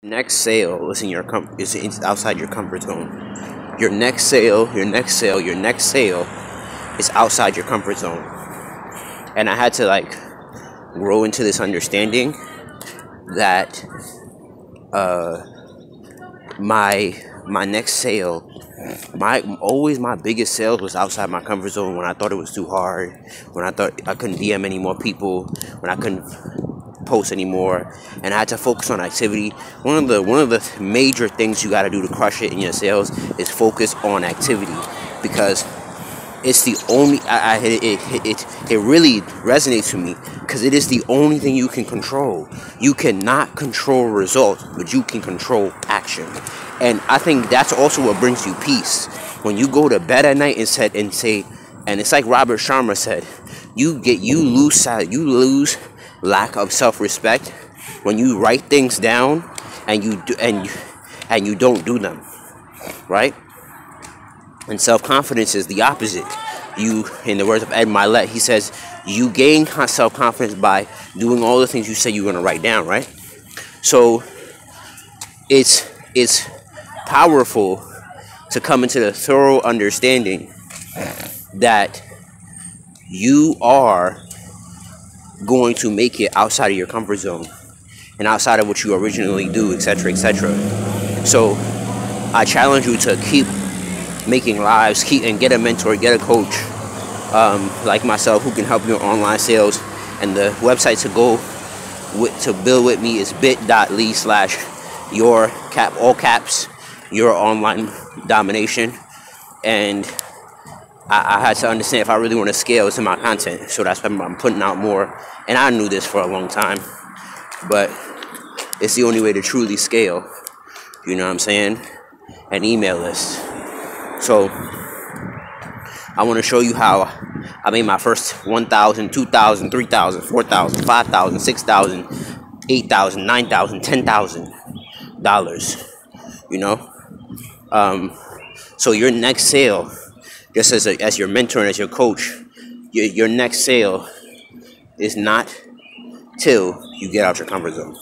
Next sale is in your is outside your comfort zone. Your next sale, your next sale, your next sale is outside your comfort zone. And I had to grow into this understanding that my next sale, my biggest sales was outside my comfort zone, when I thought it was too hard, when I thought I couldn't DM any more people, when I couldn't post anymore, and I had to focus on activity. One of the major things you got to do to crush it in your sales is focus on activity, because it's the only it really resonates with me, because it is the only thing you can control. You cannot control results, but you can control action. And I think that's also what brings you peace. When you go to bed at night and say, and it's like Robert Sharma said, you lose lack of self-respect when you write things down and you don't do them, right? And self-confidence is the opposite. You, in the words of Ed Mylett, he says, you gain self-confidence by doing all the things you said you're going to write down, right? So it's powerful to come into the thorough understanding that you are going to make it outside of your comfort zone and outside of what you originally do, etc., etc. So I challenge you to keep making lives, and get a mentor, get a coach like myself who can help you in online sales. And the website to build with me is bit.ly/your online domination. And I had to understand, if I really want to scale, it's in my content. So that's why I'm putting out more. And I knew this for a long time, but it's the only way to truly scale. You know what I'm saying? An email list. So I want to show you how I made my first $1,000, $2,000, $3,000, $4,000, $5,000, $6,000, $8,000, $9,000, $10,000. You know. So your next sale, just as your mentor and as your coach, your next sale is not till you get out your comfort zone.